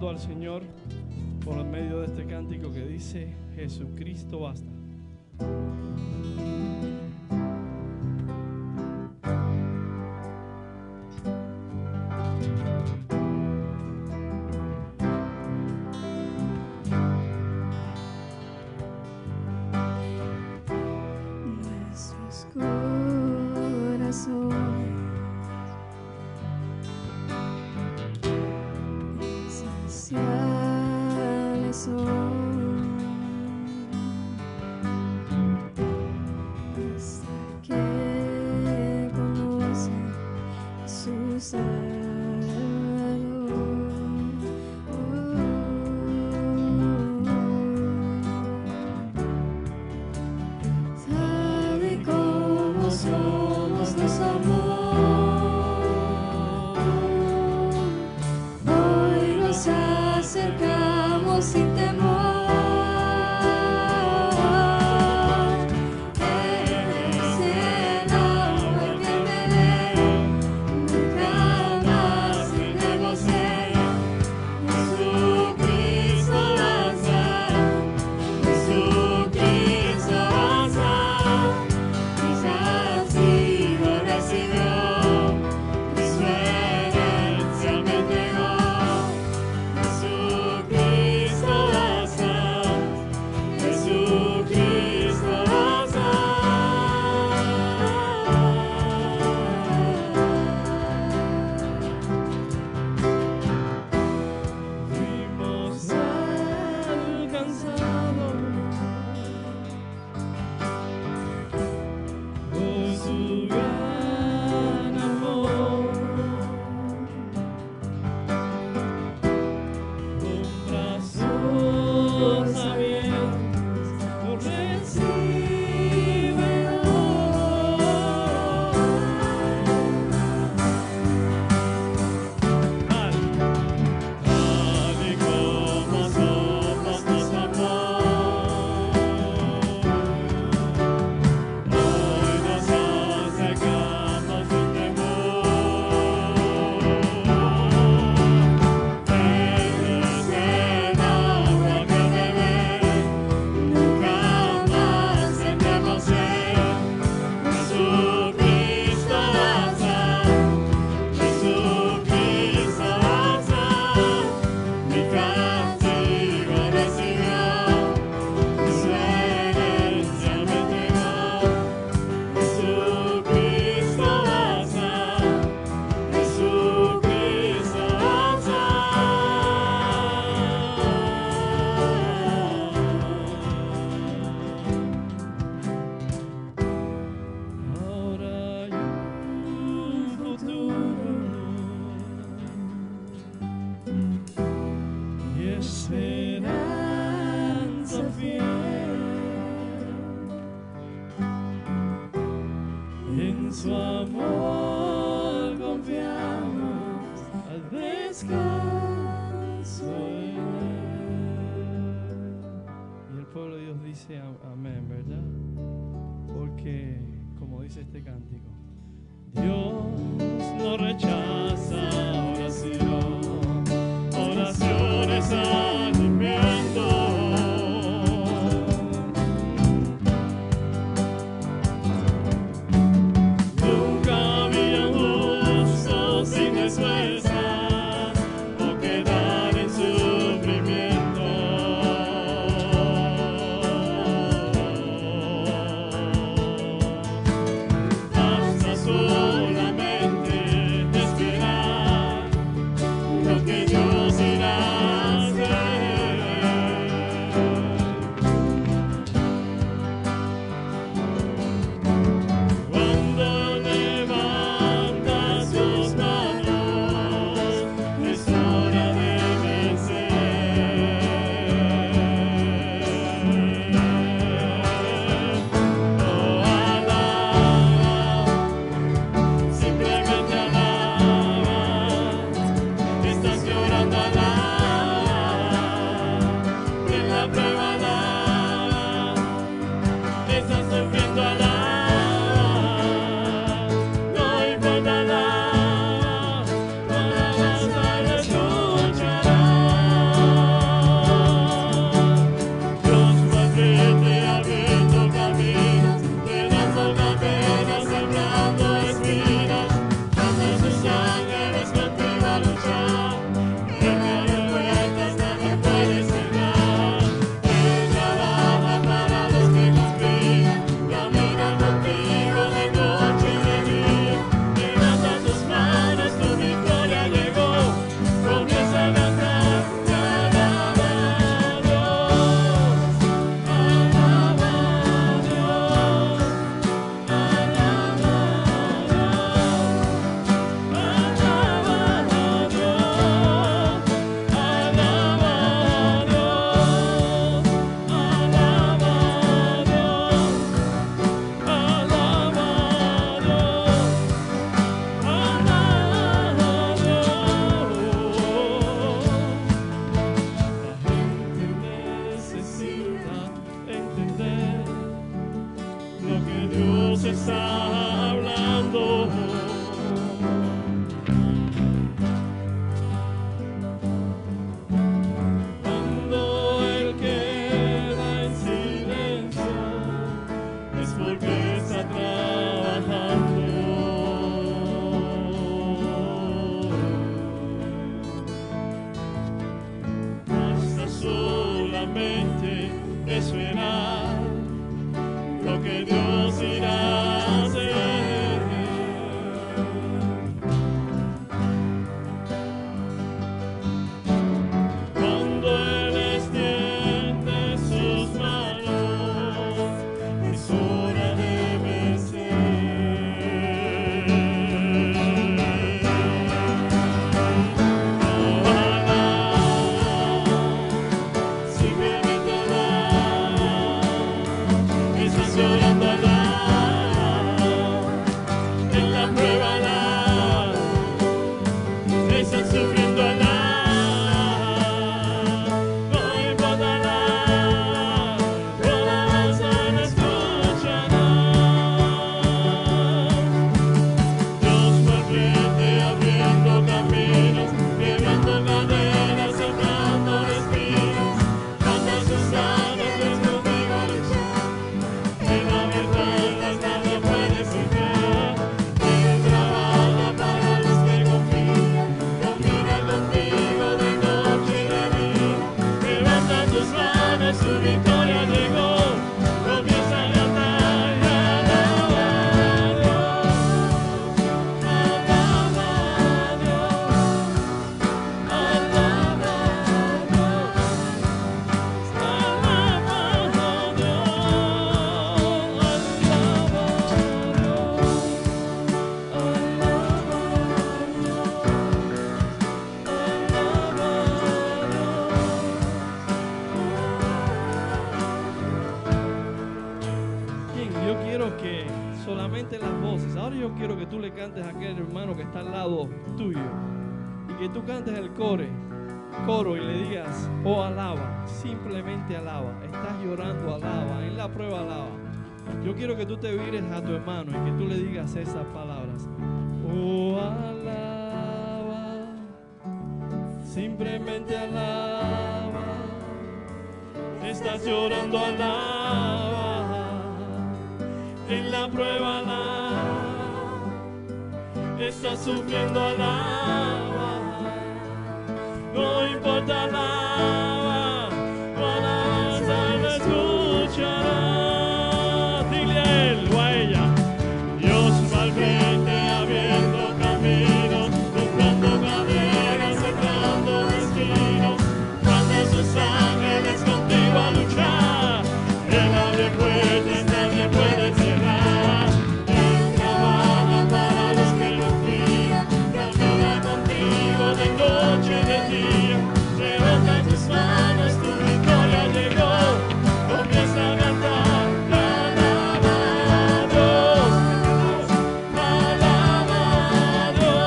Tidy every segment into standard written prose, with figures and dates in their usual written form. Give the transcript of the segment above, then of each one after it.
Al Señor por medio de este cántico que dice: Jesucristo basta. Nuestros corazones esenciales son. esperanza fiel. En su amor confiamos al descanso en él. Y el pueblo de Dios dice amén, ¿verdad? Porque, como dice este cántico, Dios no rechaza oración, oraciones alimento. Nunca había un justo sin respuesta o quedar en sufrimiento. Basta solamente esperar lo que Dios irá a hacer. Cuando levantas tus manos, es hora de vencer. Oh, alaba, simplemente alaba. Estás llorando, alaba. En la prueba, alaba. Estás sufriendo, alaba. No importa, alaba. Tu alabanza lo escuchará. Dios Padre te ha abierto caminos, te lanza una pena sembrando espinas. Manda sus ángeles contigo a luchar. En medio de puertas nadie puede cerrar. Él trabaja para los que confían, camina contigo de noche y de día. Levanta tus manos, tu victoria llegó. Comienza a cantar, alaba a Dios, alaba a Dios, alaba a necesita entender lo que Dios está hablando. Cuando Él queda en silencio, es porque está trabajando. Basta solamente esperar lo que Dios irá a hacer. Cuando Él extiende sus manos, es hora de vencer. Oh, alaba, simplemente alaba. quiero que tú le cantes a aquel hermano que está al lado tuyo y que tú cantes el coro y le digas, oh, alaba, simplemente alaba. Estás llorando, alaba. En la prueba, alaba. Yo quiero que tú te vires a tu hermano y que tú le digas esas palabras. Oh, alaba, simplemente alaba. Estás llorando, alaba. En la prueba, alaba. Estás sufriendo, alaba. No importa, alaba. Tu alabanza lo escuchará. Dile a él o a ella. Dios va al frente abriendo caminos, comprando cadenas, cerrando destinos. Manda sus ángeles contigo a luchar. Él abre puertas, nadie puede cerrar. Él trabaja para los que lo cuidan. Camina contigo de noche y de día. Levanta tus manos, tu victoria llegó. Comienza a cantar. Alaba a Dios. Alaba a Dios.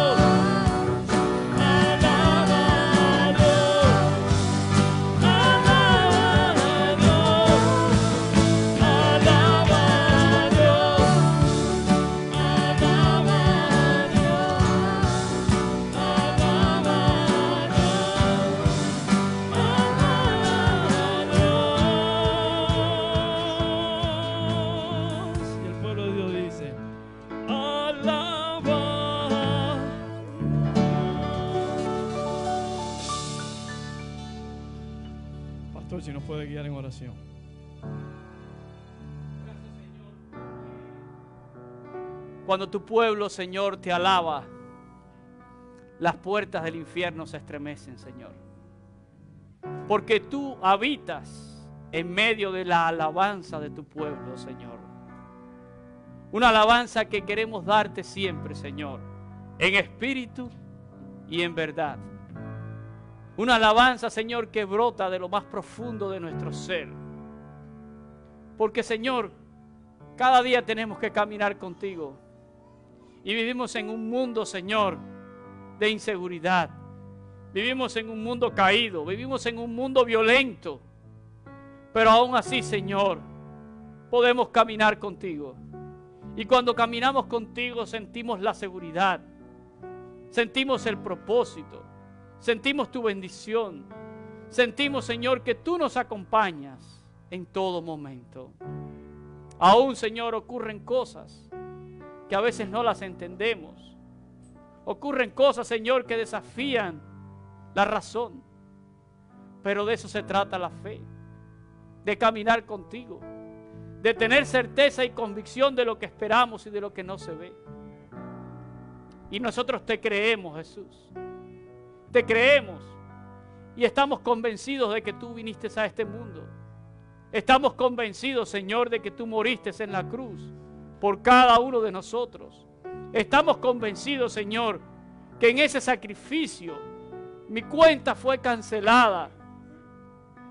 Alaba a Dios. Alaba a Dios. Alaba a Dios. Alaba a Dios. Y el pueblo de Dios dice, Alaba. pastor, si nos puede guiar en oración. Cuando tu pueblo, Señor, te alaba, las puertas del infierno se estremecen, Señor. Porque tú habitas en medio de la alabanza de tu pueblo, Señor. Una alabanza que queremos darte siempre, Señor, en espíritu y en verdad. Una alabanza, Señor, que brota de lo más profundo de nuestro ser. Porque, Señor, cada día tenemos que caminar contigo. Y vivimos en un mundo, Señor, de inseguridad. Vivimos en un mundo caído. Vivimos en un mundo violento. Pero aún así, Señor, podemos caminar contigo. Y cuando caminamos contigo sentimos la seguridad. Sentimos el propósito. Sentimos tu bendición. Sentimos, Señor, que tú nos acompañas en todo momento. Aún, Señor, ocurren cosas que a veces no las entendemos. Ocurren cosas, Señor, que desafían la razón. Pero de eso se trata la fe. De caminar contigo. De tener certeza y convicción de lo que esperamos y de lo que no se ve. Y nosotros te creemos, Jesús. Te creemos. Y estamos convencidos de que tú viniste a este mundo. Estamos convencidos, Señor, de que tú moriste en la cruz por cada uno de nosotros. Estamos convencidos, Señor, que en ese sacrificio mi cuenta fue cancelada.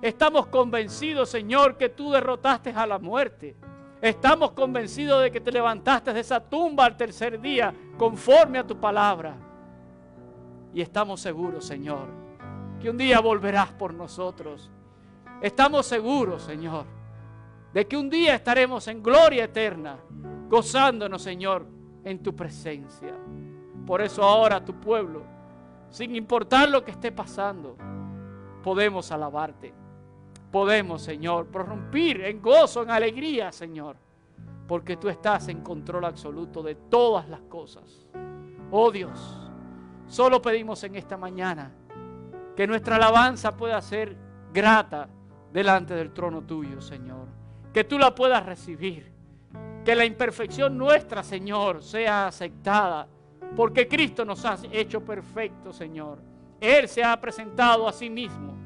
Estamos convencidos, Señor, que tú derrotaste a la muerte. Estamos convencidos de que te levantaste de esa tumba al tercer día, conforme a tu palabra. Y estamos seguros, Señor, que un día volverás por nosotros. Estamos seguros, Señor, de que un día estaremos en gloria eterna, gozándonos, Señor, en tu presencia. Por eso ahora tu pueblo, sin importar lo que esté pasando, podemos alabarte. Podemos, Señor, prorrumpir en gozo, en alegría, Señor, porque tú estás en control absoluto de todas las cosas. Oh Dios, solo pedimos en esta mañana que nuestra alabanza pueda ser grata delante del trono tuyo, Señor. Que tú la puedas recibir. Que la imperfección nuestra, Señor, sea aceptada. Porque Cristo nos ha hecho perfectos, Señor. Él se ha presentado a sí mismo.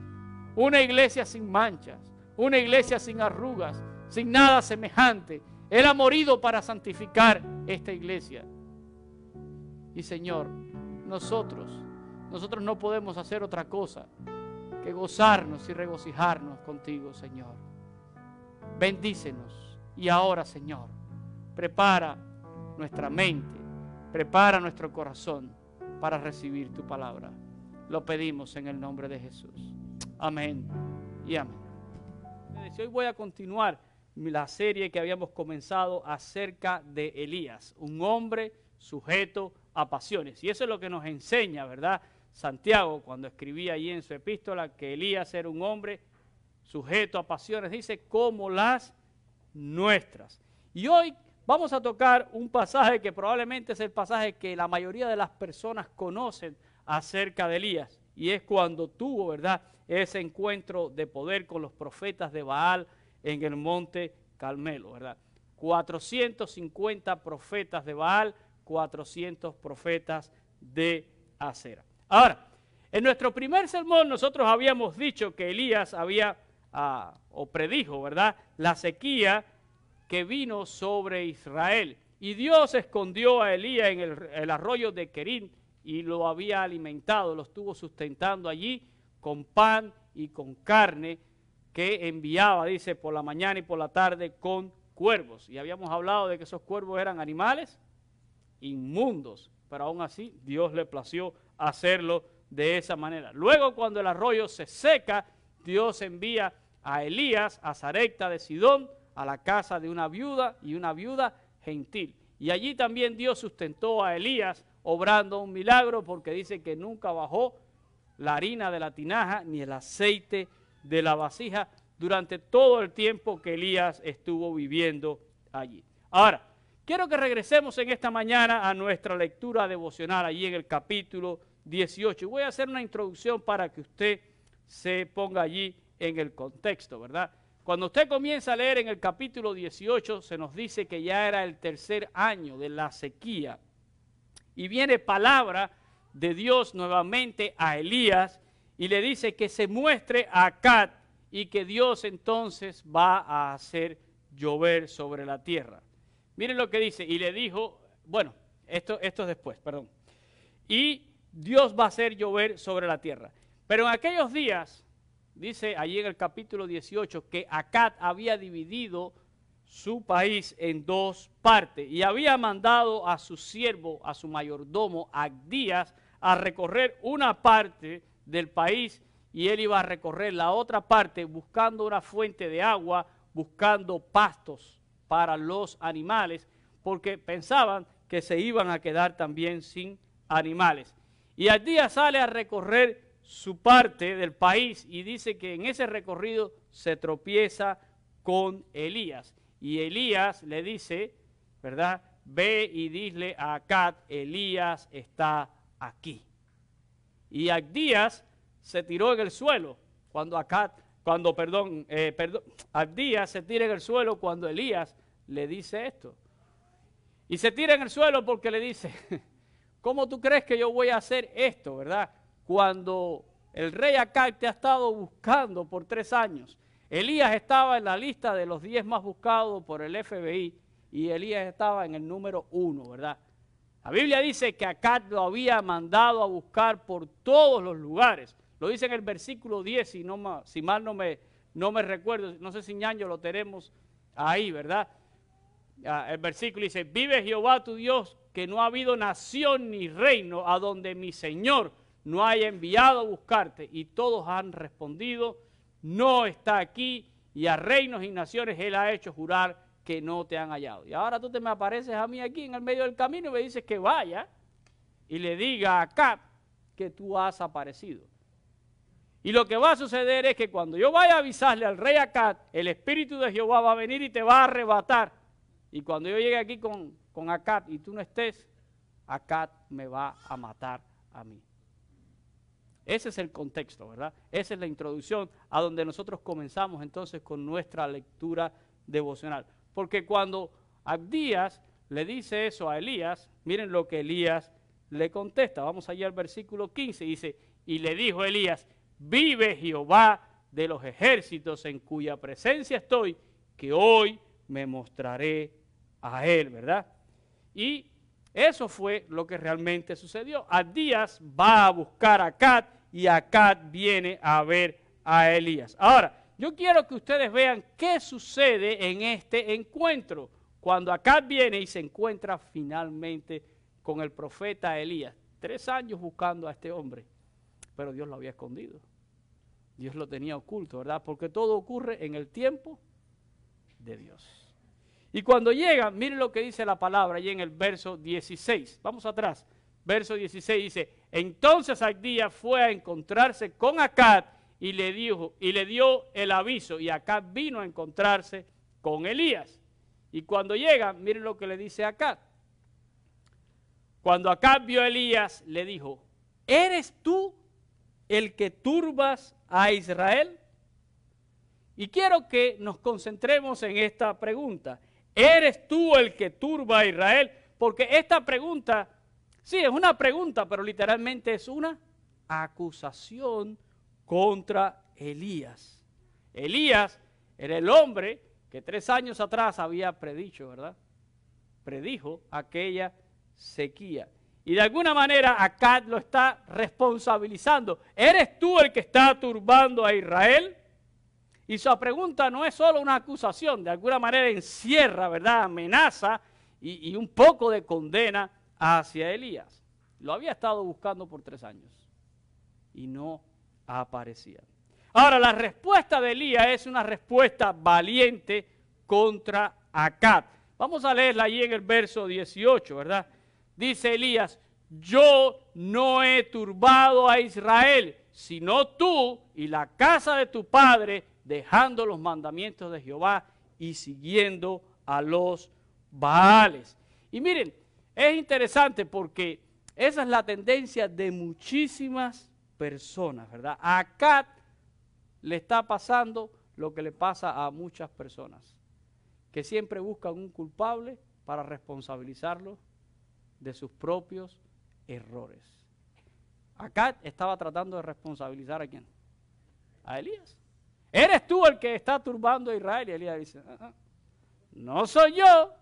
Una iglesia sin manchas. Una iglesia sin arrugas. Sin nada semejante. Él ha morido para santificar esta iglesia. Y Señor, nosotros no podemos hacer otra cosa que gozarnos y regocijarnos contigo, Señor. Bendícenos. Y ahora, Señor, prepara nuestra mente, Prepara nuestro corazón para recibir tu palabra. Lo pedimos en el nombre de Jesús. Amén y amén. Hoy voy a continuar la serie que habíamos comenzado acerca de Elías, un hombre sujeto a pasiones. Y eso es lo que nos enseña, ¿verdad? Santiago, cuando escribía allí en su epístola que Elías era un hombre sujeto a pasiones, dice, como las nuestras. Y hoy vamos a tocar un pasaje que probablemente es el pasaje que la mayoría de las personas conocen acerca de Elías. Y es cuando tuvo, ¿verdad?, ese encuentro de poder con los profetas de Baal en el monte Carmelo, ¿verdad? 450 profetas de Baal, 400 profetas de Acera. Ahora, en nuestro primer sermón nosotros habíamos dicho que Elías había, o predijo, ¿verdad?, la sequía que vino sobre Israel. Y Dios escondió a Elías en el arroyo de Querit y lo había alimentado, lo estuvo sustentando allí con pan y con carne que enviaba, dice, por la mañana y por la tarde con cuervos. Y habíamos hablado de que esos cuervos eran animales inmundos, pero aún así Dios le plació hacerlo de esa manera. Luego, cuando el arroyo se seca, Dios envía a Elías a Sarepta de Sidón, a la casa de una viuda y una viuda gentil. Y allí también Dios sustentó a Elías obrando un milagro, porque dice que nunca bajó la harina de la tinaja ni el aceite de la vasija durante todo el tiempo que Elías estuvo viviendo allí. Ahora, quiero que regresemos en esta mañana a nuestra lectura devocional allí en el capítulo 18. Voy a hacer una introducción para que usted se ponga allí en el contexto, ¿verdad? Cuando usted comienza a leer en el capítulo 18, se nos dice que ya era el tercer año de la sequía. Y viene palabra de Dios nuevamente a Elías y le dice que se muestre a Acab y que Dios entonces va a hacer llover sobre la tierra. Miren lo que dice, y le dijo, bueno, esto es después, perdón. Y Dios va a hacer llover sobre la tierra. Pero en aquellos días, dice allí en el capítulo 18, que Acab había dividido su país en dos partes y había mandado a su siervo, a su mayordomo, Abdías, a recorrer una parte del país y él iba a recorrer la otra parte buscando una fuente de agua, buscando pastos para los animales, porque pensaban que se iban a quedar también sin animales. Y Abdías sale a recorrer su parte del país y dice que en ese recorrido se tropieza con Elías. Y Elías le dice, ¿verdad? Ve y dile a Acab, Elías está aquí. Y Abdías se tiró en el suelo Abdías se tira en el suelo cuando Elías le dice esto. Y se tira en el suelo porque le dice, ¿cómo tú crees que yo voy a hacer esto, verdad? Cuando el rey Acab te ha estado buscando por 3 años. Elías estaba en la lista de los 10 más buscados por el FBI y Elías estaba en el número 1, ¿verdad? La Biblia dice que Acab lo había mandado a buscar por todos los lugares. Lo dice en el versículo 10, si mal no me recuerdo, no sé si ñaño lo tenemos ahí, ¿verdad? El versículo dice, vive Jehová tu Dios, que no ha habido nación ni reino a donde mi Señor no haya enviado a buscarte. Y todos han respondido, no está aquí, y a reinos y naciones él ha hecho jurar que no te han hallado. Y ahora tú te me apareces a mí aquí en el medio del camino y me dices que vaya y le diga a Acab que tú has aparecido. Y lo que va a suceder es que cuando yo vaya a avisarle al rey Acab, el Espíritu de Jehová va a venir y te va a arrebatar. Y cuando yo llegue aquí con Acab y tú no estés, Acab me va a matar a mí. Ese es el contexto, ¿verdad? Esa es la introducción a donde nosotros comenzamos entonces con nuestra lectura devocional. Porque cuando Abdías le dice eso a Elías, miren lo que Elías le contesta. Vamos allá al versículo 15, dice, y le dijo Elías, vive Jehová de los ejércitos en cuya presencia estoy, que hoy me mostraré a él, ¿verdad? Y eso fue lo que realmente sucedió. Abdías va a buscar a Acab y Acab viene a ver a Elías. Ahora, yo quiero que ustedes vean qué sucede en este encuentro. Cuando Acab viene y se encuentra finalmente con el profeta Elías. 3 años buscando a este hombre, pero Dios lo había escondido. Dios lo tenía oculto, ¿verdad? Porque todo ocurre en el tiempo de Dios. Y cuando llega, miren lo que dice la palabra allí en el verso 16. Vamos atrás. Verso 16 dice, entonces Abdías fue a encontrarse con Acab y le dio el aviso. Y Acab vino a encontrarse con Elías. Y cuando llega, miren lo que le dice a Acab. Cuando Acab vio a Elías, le dijo, ¿eres tú el que turbas a Israel? Y quiero que nos concentremos en esta pregunta. ¿Eres tú el que turba a Israel? Porque esta pregunta, sí, es una pregunta, pero literalmente es una acusación contra Elías. Elías era el hombre que 3 años atrás había predicho, ¿verdad? Predijo aquella sequía. Y de alguna manera Acab lo está responsabilizando. ¿Eres tú el que está turbando a Israel? Y su pregunta no es solo una acusación, de alguna manera encierra, ¿verdad? Amenaza y un poco de condena hacia Elías. Lo había estado buscando por 3 años y no aparecía. Ahora, la respuesta de Elías es una respuesta valiente contra Acab. Vamos a leerla allí en el verso 18, ¿verdad? Dice Elías, yo no he turbado a Israel, sino tú y la casa de tu padre, dejando los mandamientos de Jehová y siguiendo a los Baales. Y miren, es interesante porque esa es la tendencia de muchísimas personas, ¿verdad? A Acab le está pasando lo que le pasa a muchas personas, que siempre buscan un culpable para responsabilizarlo de sus propios errores. Acab estaba tratando de responsabilizar ¿a quién? A Elías. ¿Eres tú el que está turbando a Israel? Y Elías dice, no soy yo.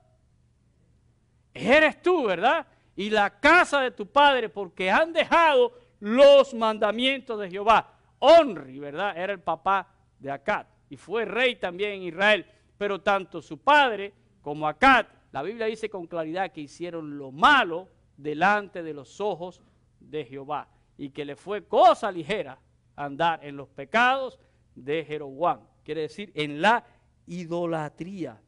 Eres tú, ¿verdad? Y la casa de tu padre, porque han dejado los mandamientos de Jehová. Onri, ¿verdad? Era el papá de Acab y fue rey también en Israel. Pero tanto su padre como Acab, la Biblia dice con claridad que hicieron lo malo delante de los ojos de Jehová y que le fue cosa ligera andar en los pecados de Jeroboam, quiere decir en la idolatría.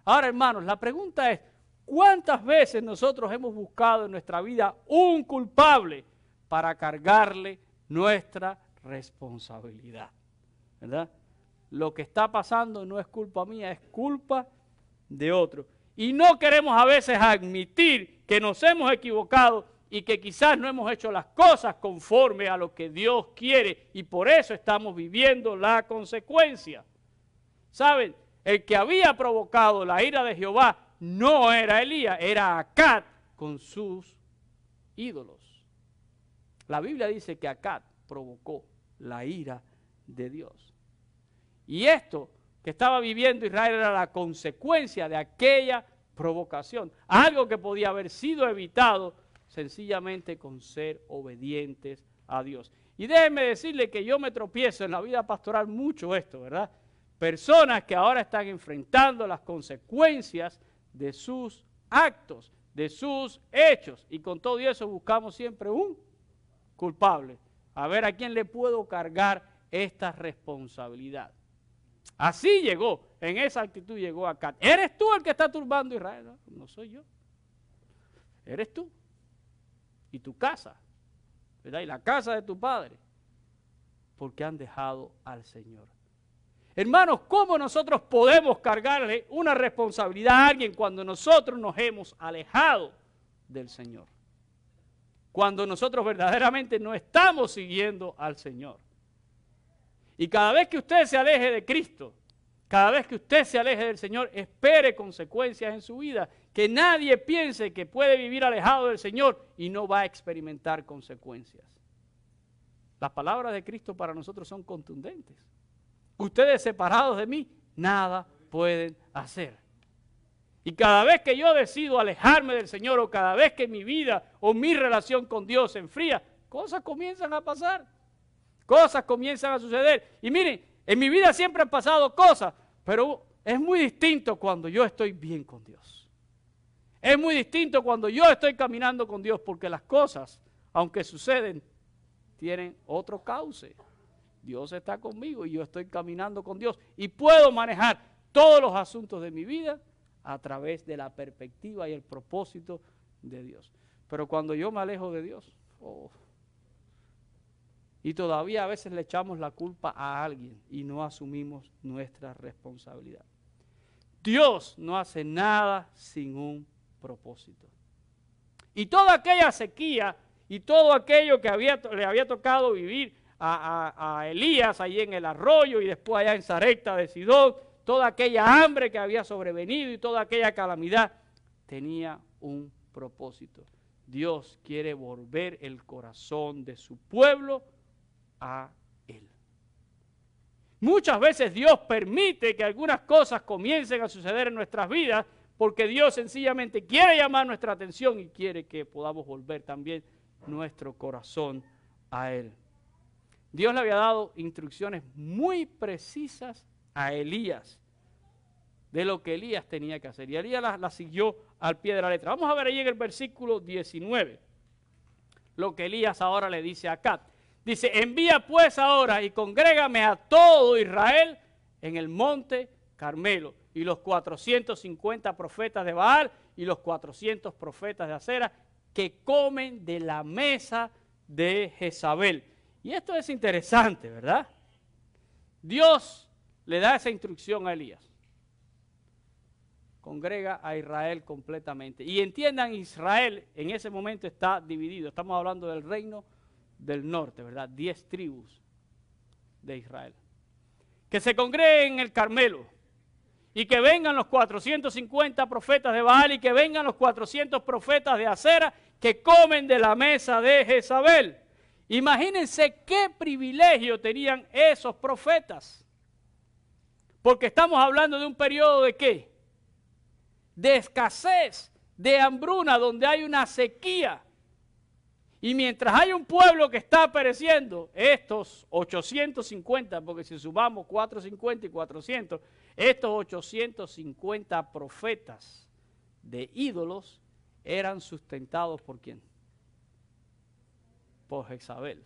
Ahora, hermanos, la pregunta es, ¿cuántas veces nosotros hemos buscado en nuestra vida un culpable para cargarle nuestra responsabilidad? ¿Verdad? Lo que está pasando no es culpa mía, es culpa de otro. Y no queremos a veces admitir que nos hemos equivocado y que quizás no hemos hecho las cosas conforme a lo que Dios quiere y por eso estamos viviendo la consecuencia. ¿Saben? El que había provocado la ira de Jehová no era Elías, era Acab con sus ídolos. La Biblia dice que Acab provocó la ira de Dios. Y esto que estaba viviendo Israel era la consecuencia de aquella provocación. Algo que podía haber sido evitado sencillamente con ser obedientes a Dios. Y déjenme decirle que yo me tropiezo en la vida pastoral mucho esto, ¿verdad? Personas que ahora están enfrentando las consecuencias de sus actos, de sus hechos. Y con todo eso buscamos siempre un culpable. A ver a quién le puedo cargar esta responsabilidad. Así llegó, en esa actitud llegó Acab. ¿Eres tú el que está turbando a Israel? No, no soy yo. Eres tú. Y tu casa, ¿verdad? Y la casa de tu padre. Porque han dejado al Señor. Hermanos, ¿cómo nosotros podemos cargarle una responsabilidad a alguien cuando nosotros nos hemos alejado del Señor? Cuando nosotros verdaderamente no estamos siguiendo al Señor. Y cada vez que usted se aleje de Cristo, cada vez que usted se aleje del Señor, espere consecuencias en su vida. Que nadie piense que puede vivir alejado del Señor y no va a experimentar consecuencias. Las palabras de Cristo para nosotros son contundentes. Ustedes separados de mí, nada pueden hacer. Y cada vez que yo decido alejarme del Señor o cada vez que mi vida o mi relación con Dios se enfría, cosas comienzan a pasar. Cosas comienzan a suceder. Y miren, en mi vida siempre han pasado cosas, pero es muy distinto cuando yo estoy bien con Dios. Es muy distinto cuando yo estoy caminando con Dios, porque las cosas, aunque suceden, tienen otro cauce. Dios está conmigo y yo estoy caminando con Dios y puedo manejar todos los asuntos de mi vida a través de la perspectiva y el propósito de Dios. Pero cuando yo me alejo de Dios, y todavía a veces le echamos la culpa a alguien y no asumimos nuestra responsabilidad. Dios no hace nada sin un propósito. Y toda aquella sequía y todo aquello que le había tocado vivir a Elías allí en el arroyo y después allá en Sarepta de Sidón, toda aquella hambre que había sobrevenido y toda aquella calamidad, tenía un propósito. Dios quiere volver el corazón de su pueblo a Él. Muchas veces Dios permite que algunas cosas comiencen a suceder en nuestras vidas porque Dios sencillamente quiere llamar nuestra atención y quiere que podamos volver también nuestro corazón a Él. Dios le había dado instrucciones muy precisas a Elías de lo que Elías tenía que hacer. Y Elías la siguió al pie de la letra. Vamos a ver ahí en el versículo 19 lo que Elías ahora le dice a Acab. Dice, envía pues ahora y congrégame a todo Israel en el monte Carmelo. Y los 450 profetas de Baal y los 400 profetas de Acera que comen de la mesa de Jezabel. Y esto es interesante, ¿verdad? Dios le da esa instrucción a Elías. Congrega a Israel completamente. Y entiendan, Israel en ese momento está dividido. Estamos hablando del reino del norte, ¿verdad? 10 tribus de Israel. Que se congreguen en el Carmelo. Y que vengan los 450 profetas de Baal y que vengan los 400 profetas de Acera que comen de la mesa de Jezabel. Imagínense qué privilegio tenían esos profetas. Porque estamos hablando de un periodo de ¿qué? De escasez, de hambruna, donde hay una sequía. Y mientras hay un pueblo que está pereciendo, estos 850, porque si sumamos 450 y 400, estos 850 profetas de ídolos eran sustentados ¿por quién? Por Jezabel.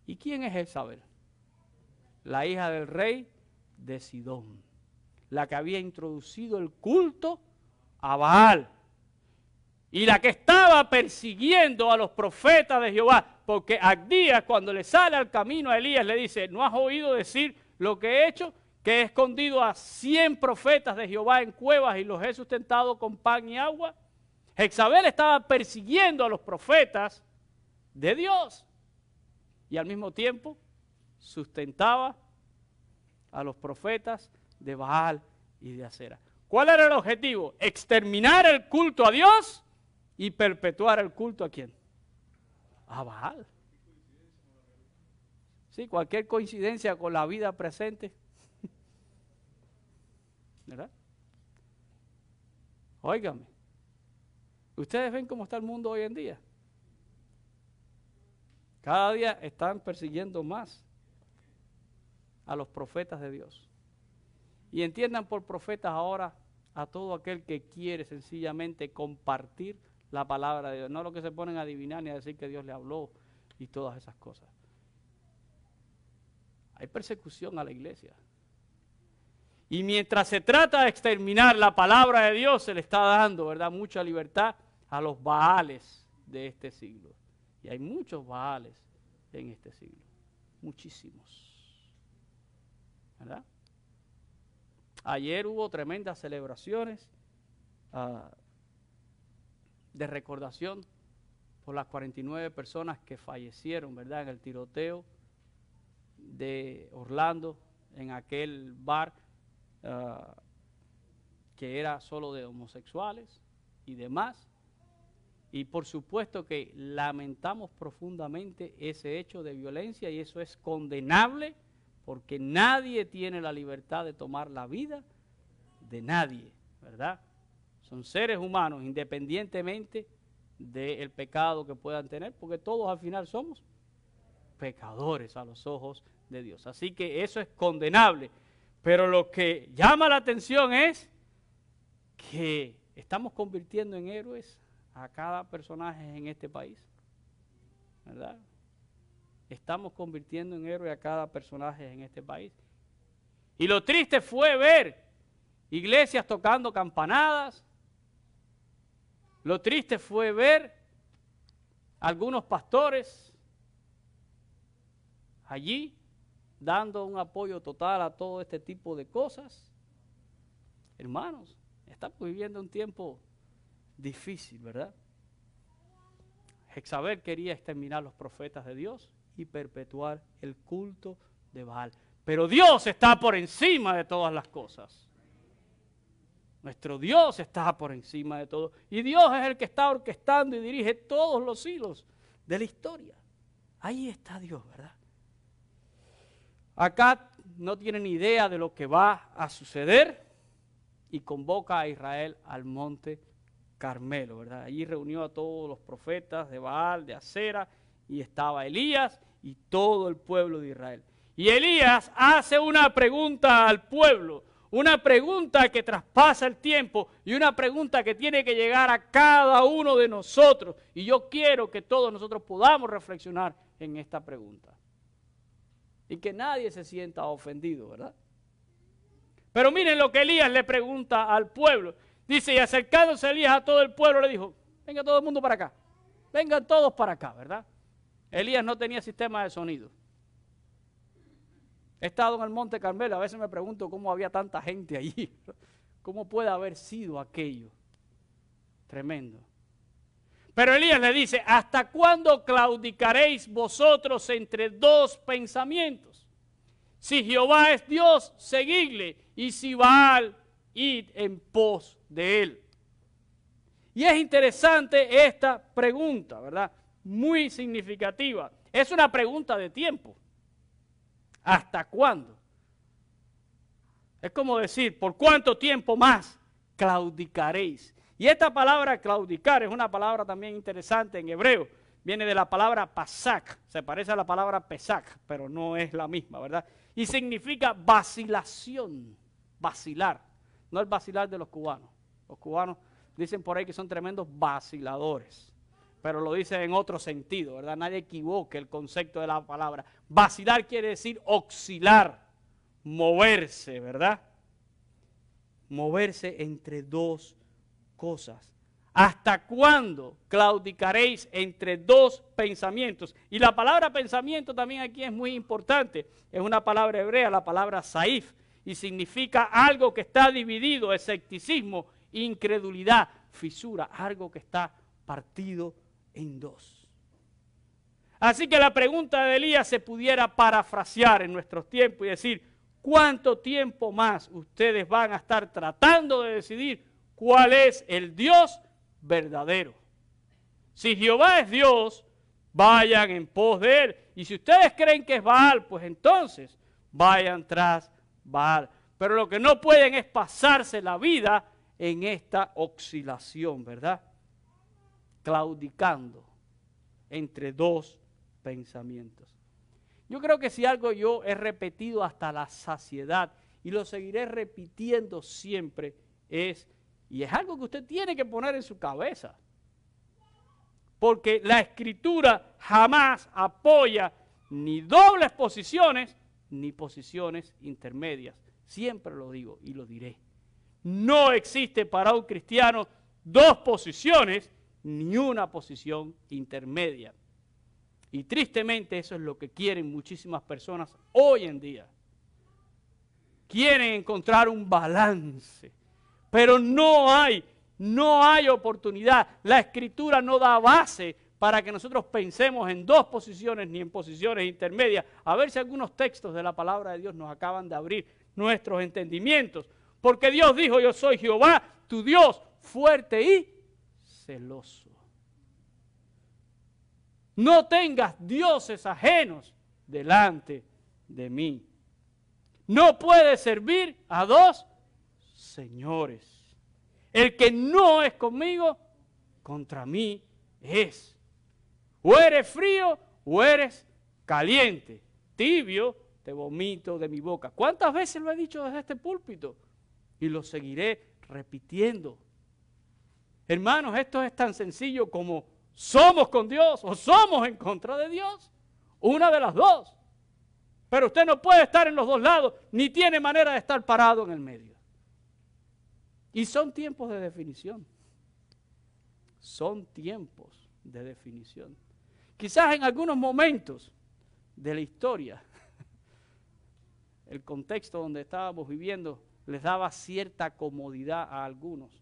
¿Y quién es Jezabel? La hija del rey de Sidón, la que había introducido el culto a Baal. Y la que estaba persiguiendo a los profetas de Jehová, porque Abdías cuando le sale al camino a Elías le dice, ¿no has oído decir lo que he hecho? Que he escondido a 100 profetas de Jehová en cuevas y los he sustentado con pan y agua. Jezabel estaba persiguiendo a los profetas de Dios y al mismo tiempo sustentaba a los profetas de Baal y de Acera. ¿Cuál era el objetivo? Exterminar el culto a Dios y perpetuar el culto ¿a quién? A Baal. Sí, cualquier coincidencia con la vida presente. ¿Verdad? Óigame. Ustedes ven cómo está el mundo hoy en día. Cada día están persiguiendo más a los profetas de Dios. Y entiendan por profetas ahora a todo aquel que quiere sencillamente compartir la palabra de Dios. No lo que se ponen a adivinar ni a decir que Dios le habló y todas esas cosas. Hay persecución a la iglesia. Y mientras se trata de exterminar la palabra de Dios, se le está dando, ¿verdad?, mucha libertad a los Baales de este siglo. Y hay muchos Baales en este siglo. Muchísimos. ¿Verdad? Ayer hubo tremendas celebraciones de recordación por las 49 personas que fallecieron, ¿verdad?, en el tiroteo de Orlando, en aquel bar que era solo de homosexuales y demás. Y por supuesto que lamentamos profundamente ese hecho de violencia y eso es condenable porque nadie tiene la libertad de tomar la vida de nadie, ¿verdad? Son seres humanos independientemente del pecado que puedan tener, porque todos al final somos pecadores a los ojos de Dios. Así que eso es condenable. Pero lo que llama la atención es que ¿estamos convirtiendo en héroes a cada personaje en este país? ¿Verdad? Estamos convirtiendo en héroe a cada personaje en este país. Y lo triste fue ver iglesias tocando campanadas. Lo triste fue ver algunos pastores allí dando un apoyo total a todo este tipo de cosas. Hermanos, estamos viviendo un tiempo difícil, ¿verdad? Jezabel quería exterminar los profetas de Dios y perpetuar el culto de Baal. Pero Dios está por encima de todas las cosas. Nuestro Dios está por encima de todo. Y Dios es el que está orquestando y dirige todos los hilos de la historia. Ahí está Dios, ¿verdad? Acá no tienen idea de lo que va a suceder y convoca a Israel al monte Carmelo, ¿verdad? Allí reunió a todos los profetas de Baal, de Acera, y estaba Elías y todo el pueblo de Israel. Y Elías hace una pregunta al pueblo, una pregunta que traspasa el tiempo y una pregunta que tiene que llegar a cada uno de nosotros. Y yo quiero que todos nosotros podamos reflexionar en esta pregunta. Y que nadie se sienta ofendido, ¿verdad? Pero miren lo que Elías le pregunta al pueblo. Dice, y acercándose Elías a todo el pueblo le dijo, venga todo el mundo para acá. Vengan todos para acá, ¿verdad? Elías no tenía sistema de sonido. He estado en el Monte Carmelo, a veces me pregunto cómo había tanta gente allí. ¿Cómo puede haber sido aquello? Tremendo. Pero Elías le dice, ¿hasta cuándo claudicaréis vosotros entre dos pensamientos? Si Jehová es Dios, seguidle, y si Baal, id en pos de él. Y es interesante esta pregunta, ¿verdad? Muy significativa. Es una pregunta de tiempo. ¿Hasta cuándo? Es como decir, ¿por cuánto tiempo más claudicaréis? Y esta palabra claudicar es una palabra también interesante en hebreo. Viene de la palabra pasak, se parece a la palabra pesak, pero no es la misma, ¿verdad? Y significa vacilación, vacilar. No el vacilar de los cubanos. Los cubanos dicen por ahí que son tremendos vaciladores, pero lo dicen en otro sentido, ¿verdad? Nadie equivoque el concepto de la palabra. Vacilar quiere decir oscilar, moverse, ¿verdad? Moverse entre dos cosas. ¿Hasta cuándo claudicaréis entre dos pensamientos? Y la palabra pensamiento también aquí es muy importante. Es una palabra hebrea, la palabra saif, y significa algo que está dividido, escepticismo, incredulidad, fisura, algo que está partido en dos. Así que la pregunta de Elías se pudiera parafrasear en nuestros tiempos y decir, ¿cuánto tiempo más ustedes van a estar tratando de decidir cuál es el Dios verdadero? Si Jehová es Dios, vayan en pos de él. Y si ustedes creen que es Baal, pues entonces vayan tras Baal. Pero lo que no pueden es pasarse la vida en esta oscilación, ¿verdad? Claudicando entre dos pensamientos. Yo creo que si algo yo he repetido hasta la saciedad y lo seguiré repitiendo siempre es, y es algo que usted tiene que poner en su cabeza, porque la Escritura jamás apoya ni dobles posiciones ni posiciones intermedias. Siempre lo digo y lo diré. No existe para un cristiano dos posiciones ni una posición intermedia. Y tristemente eso es lo que quieren muchísimas personas hoy en día. Quieren encontrar un balance, pero no hay oportunidad. La Escritura no da base para que nosotros pensemos en dos posiciones ni en posiciones intermedias. A ver si algunos textos de la palabra de Dios nos acaban de abrir nuestros entendimientos. Porque Dios dijo, yo soy Jehová, tu Dios, fuerte y celoso. No tengas dioses ajenos delante de mí. No puedes servir a dos señores. El que no es conmigo, contra mí es. O eres frío o eres caliente. Tibio te vomito de mi boca. ¿Cuántas veces lo he dicho desde este púlpito? Y lo seguiré repitiendo. Hermanos, esto es tan sencillo como somos con Dios o somos en contra de Dios. Una de las dos. Pero usted no puede estar en los dos lados, ni tiene manera de estar parado en el medio. Y son tiempos de definición. Son tiempos de definición. Quizás en algunos momentos de la historia, el contexto donde estábamos viviendo les daba cierta comodidad a algunos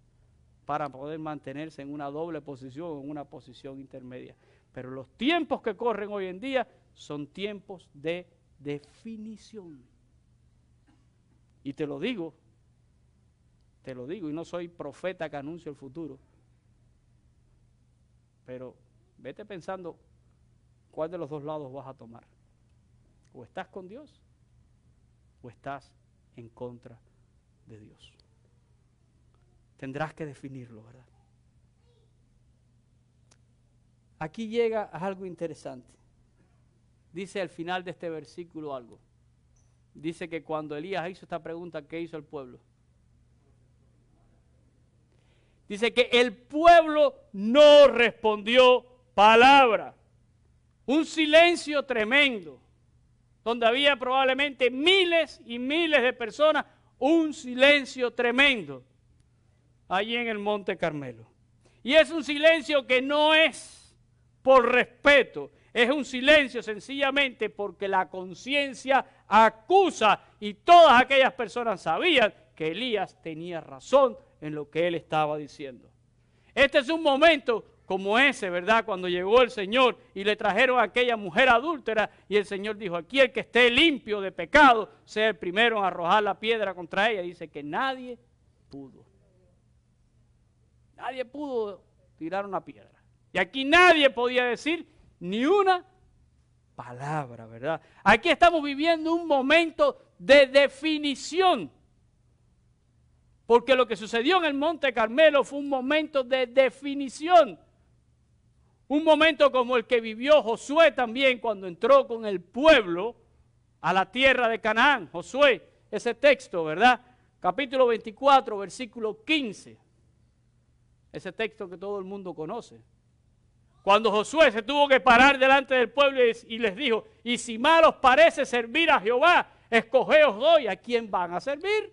para poder mantenerse en una doble posición o en una posición intermedia. Pero los tiempos que corren hoy en día son tiempos de definición. Y te lo digo, y no soy profeta que anuncio el futuro, pero vete pensando cuál de los dos lados vas a tomar. O estás con Dios o estás en contra de Dios. Tendrás que definirlo, ¿verdad? Aquí llega a algo interesante. Dice al final de este versículo algo. Dice que cuando Elías hizo esta pregunta, ¿qué hizo el pueblo? Dice que el pueblo no respondió palabra. Un silencio tremendo, donde había probablemente miles y miles de personas, un silencio tremendo allí en el Monte Carmelo. Y es un silencio que no es por respeto, es un silencio sencillamente porque la conciencia acusa y todas aquellas personas sabían que Elías tenía razón en lo que él estaba diciendo. Este es un momento como ese, ¿verdad? Cuando llegó el Señor y le trajeron a aquella mujer adúltera y el Señor dijo, aquí el que esté limpio de pecado sea el primero en arrojar la piedra contra ella. Dice que nadie pudo. Nadie pudo tirar una piedra. Y aquí nadie podía decir ni una palabra, ¿verdad? Aquí estamos viviendo un momento de definición. Porque lo que sucedió en el Monte Carmelo fue un momento de definición. Un momento como el que vivió Josué también cuando entró con el pueblo a la tierra de Canaán. Josué, ese texto, ¿verdad? Capítulo 24, versículo 15. Ese texto que todo el mundo conoce. Cuando Josué se tuvo que parar delante del pueblo y les dijo, y si mal os parece servir a Jehová, escogeos hoy a quién van a servir.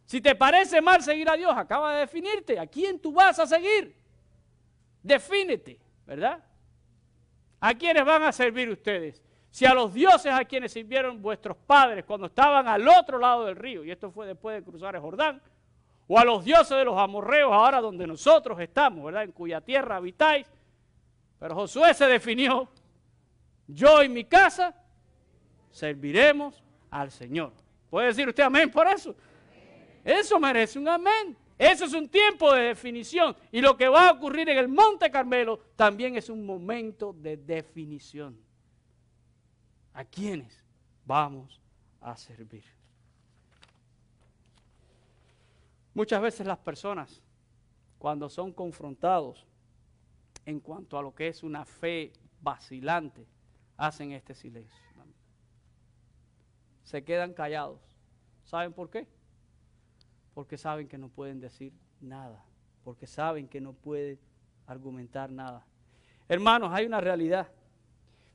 Si te parece mal seguir a Dios, acaba de definirte. ¿A quién tú vas a seguir? Defínete, ¿verdad? ¿A quiénes van a servir ustedes? Si a los dioses a quienes sirvieron vuestros padres cuando estaban al otro lado del río, y esto fue después de cruzar el Jordán, o a los dioses de los amorreos ahora donde nosotros estamos, ¿verdad? En cuya tierra habitáis. Pero Josué se definió, yo y mi casa serviremos al Señor. ¿Puede decir usted amén por eso? Eso merece un amén. Eso es un tiempo de definición. Y lo que va a ocurrir en el Monte Carmelo también es un momento de definición. ¿A quiénes vamos a servir? Muchas veces las personas, cuando son confrontados en cuanto a lo que es una fe vacilante, hacen este silencio. Se quedan callados. ¿Saben por qué? Porque saben que no pueden decir nada, porque saben que no pueden argumentar nada. Hermanos, hay una realidad.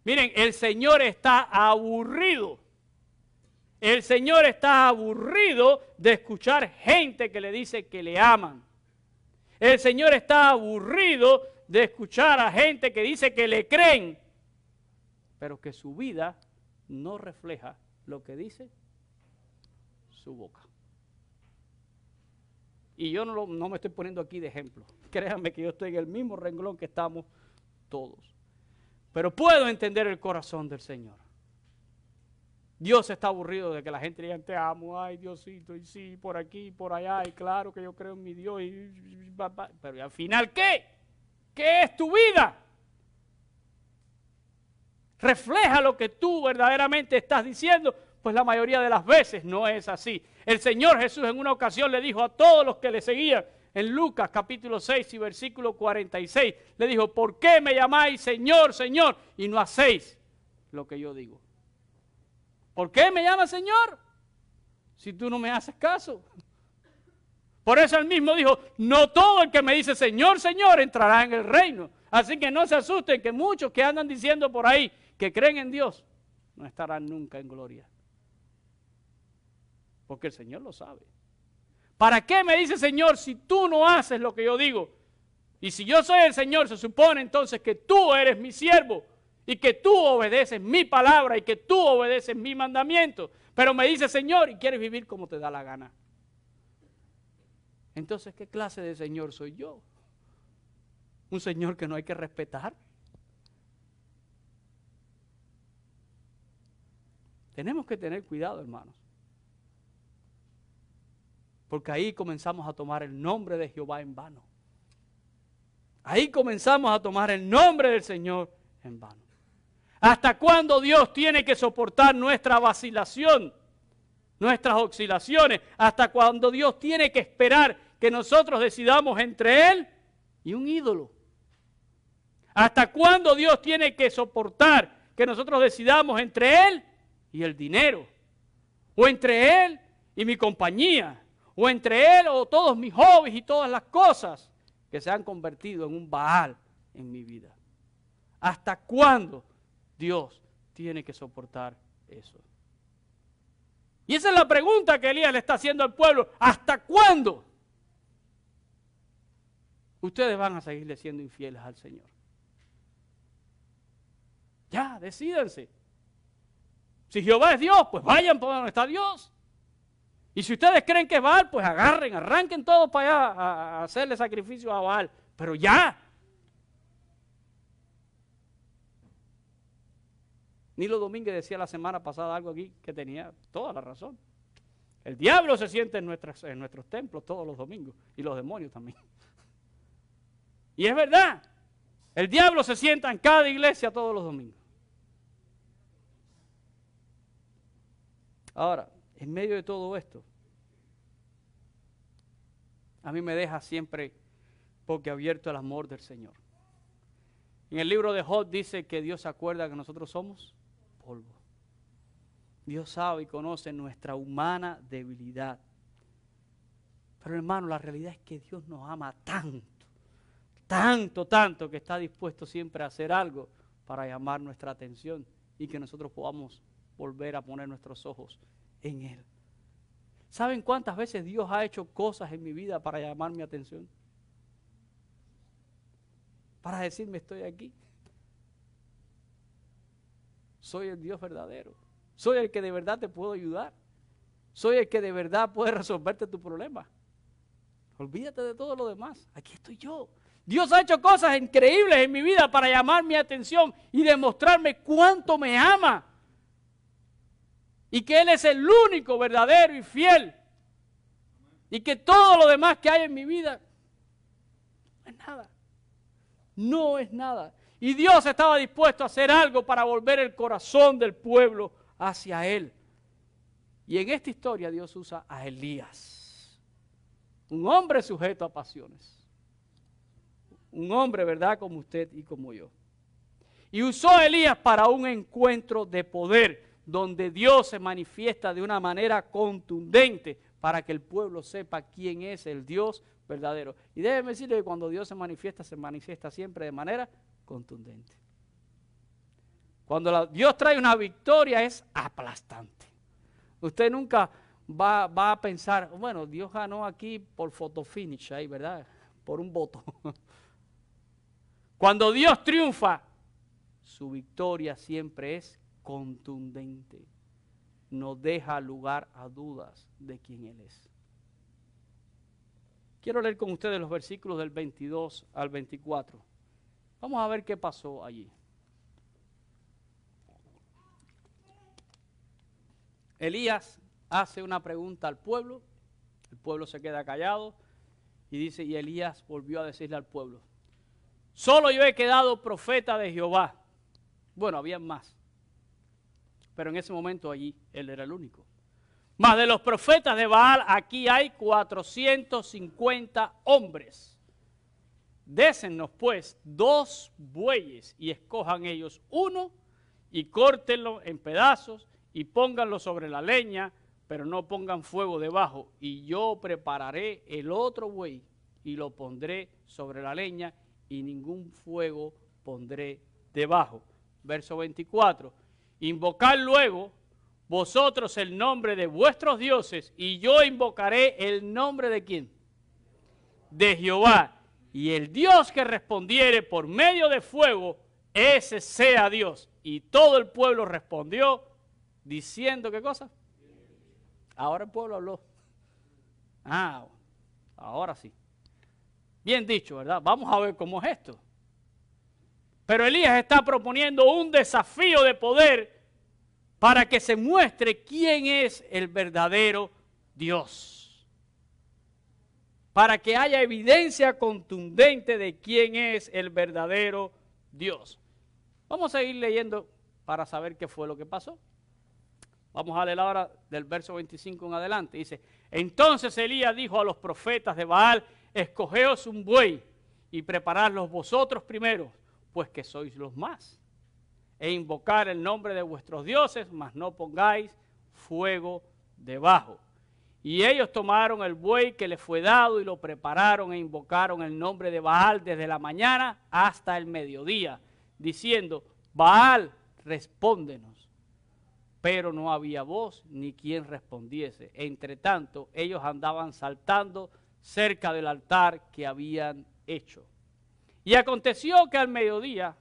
Miren, el Señor está aburrido. El Señor está aburrido de escuchar gente que le dice que le aman. El Señor está aburrido de escuchar a gente que dice que le creen, pero que su vida no refleja lo que dice su boca. Y yo no me estoy poniendo aquí de ejemplo. Créanme que yo estoy en el mismo renglón que estamos todos. Pero puedo entender el corazón del Señor. Dios está aburrido de que la gente diga, te amo, ay Diosito, y sí, por aquí, por allá, y claro que yo creo en mi Dios. Pero al final, ¿qué? ¿Qué es tu vida? ¿Refleja lo que tú verdaderamente estás diciendo? Pues la mayoría de las veces no es así. El Señor Jesús en una ocasión le dijo a todos los que le seguían, en Lucas capítulo 6 y versículo 46, le dijo, ¿por qué me llamáis Señor, Señor, y no hacéis lo que yo digo? ¿Por qué me llamas Señor si tú no me haces caso? Por eso él mismo dijo, no todo el que me dice Señor, Señor entrará en el reino. Así que no se asusten que muchos que andan diciendo por ahí que creen en Dios no estarán nunca en gloria. Porque el Señor lo sabe. ¿Para qué me dice Señor si tú no haces lo que yo digo? Y si yo soy el Señor, se supone entonces que tú eres mi siervo y que tú obedeces mi palabra y que tú obedeces mi mandamiento. Pero me dice Señor y quieres vivir como te da la gana. Entonces, ¿qué clase de Señor soy yo? ¿Un Señor que no hay que respetar? Tenemos que tener cuidado, hermanos. Porque ahí comenzamos a tomar el nombre de Jehová en vano. Ahí comenzamos a tomar el nombre del Señor en vano. ¿Hasta cuándo Dios tiene que soportar nuestra vacilación? Nuestras oscilaciones. ¿Hasta cuándo Dios tiene que esperar que nosotros decidamos entre Él y un ídolo? ¿Hasta cuándo Dios tiene que soportar que nosotros decidamos entre Él y el dinero? O entre Él y mi compañía. O entre Él o todos mis hobbies y todas las cosas que se han convertido en un Baal en mi vida. ¿Hasta cuándo Dios tiene que soportar eso? Y esa es la pregunta que Elías le está haciendo al pueblo. ¿Hasta cuándo ustedes van a seguirle siendo infieles al Señor? Ya, decídanse. Si Jehová es Dios, pues vayan por donde está Dios. Y si ustedes creen que es Baal, pues arranquen todos para allá a hacerle sacrificio a Baal. Pero ya. Nilo Domínguez decía la semana pasada algo aquí que tenía toda la razón. El diablo se siente en nuestros templos todos los domingos y los demonios también. Y es verdad, el diablo se sienta en cada iglesia todos los domingos. Ahora, en medio de todo esto, a mí me deja siempre boquiabierto el amor del Señor. En el libro de Job dice que Dios se acuerda que nosotros somos polvo. Dios sabe y conoce nuestra humana debilidad. Pero hermano, la realidad es que Dios nos ama tanto, que está dispuesto siempre a hacer algo para llamar nuestra atención y que nosotros podamos volver a poner nuestros ojos en Él. ¿Saben cuántas veces Dios ha hecho cosas en mi vida para llamar mi atención? Para decirme estoy aquí. Soy el Dios verdadero. Soy el que de verdad te puedo ayudar. Soy el que de verdad puede resolverte tu problema. Olvídate de todo lo demás. Aquí estoy yo. Dios ha hecho cosas increíbles en mi vida para llamar mi atención y demostrarme cuánto me ama. Y que Él es el único verdadero y fiel. Y que todo lo demás que hay en mi vida no es nada. No es nada. Y Dios estaba dispuesto a hacer algo para volver el corazón del pueblo hacia Él. Y en esta historia Dios usa a Elías. Un hombre sujeto a pasiones. Un hombre, ¿verdad? Como usted y como yo. Y usó a Elías para un encuentro de poder, donde Dios se manifiesta de una manera contundente para que el pueblo sepa quién es el Dios verdadero. Y déjeme decirle que cuando Dios se manifiesta siempre de manera contundente. Cuando Dios trae una victoria es aplastante. Usted nunca va a pensar, bueno, Dios ganó aquí por photo finish, ahí, ¿verdad? Por un voto. Cuando Dios triunfa, su victoria siempre es contundente. No deja lugar a dudas de quién Él es. Quiero leer con ustedes los versículos del 22 al 24. Vamos a ver qué pasó allí. Elías hace una pregunta al pueblo. El pueblo se queda callado y dice, y Elías volvió a decirle al pueblo, solo yo he quedado profeta de Jehová. Bueno, había más, pero en ese momento allí él era el único. Mas de los profetas de Baal aquí hay 450 hombres. Désennos pues 2 bueyes y escojan ellos uno y córtenlo en pedazos y pónganlo sobre la leña pero no pongan fuego debajo, y yo prepararé el otro buey y lo pondré sobre la leña, y ningún fuego pondré debajo. Verso 24. Invocad luego vosotros el nombre de vuestros dioses, y yo invocaré el nombre de ¿quién? De Jehová. Y el Dios que respondiere por medio de fuego, ese sea Dios. Y todo el pueblo respondió diciendo, ¿qué cosa? Ahora el pueblo habló. Ah, ahora sí. Bien dicho, ¿verdad? Vamos a ver cómo es esto. Pero Elías está proponiendo un desafío de poder para que se muestre quién es el verdadero Dios. Para que haya evidencia contundente de quién es el verdadero Dios. Vamos a seguir leyendo para saber qué fue lo que pasó. Vamos a leer ahora del verso 25 en adelante. Dice, entonces Elías dijo a los profetas de Baal, escogeos un buey y preparadlos vosotros primero, pues que sois los más. E invocar el nombre de vuestros dioses, mas no pongáis fuego debajo. Y ellos tomaron el buey que les fue dado y lo prepararon e invocaron el nombre de Baal desde la mañana hasta el mediodía, diciendo, Baal, respóndenos. Pero no había voz ni quien respondiese. Entre tanto, ellos andaban saltando cerca del altar que habían hecho. Y aconteció que al mediodía,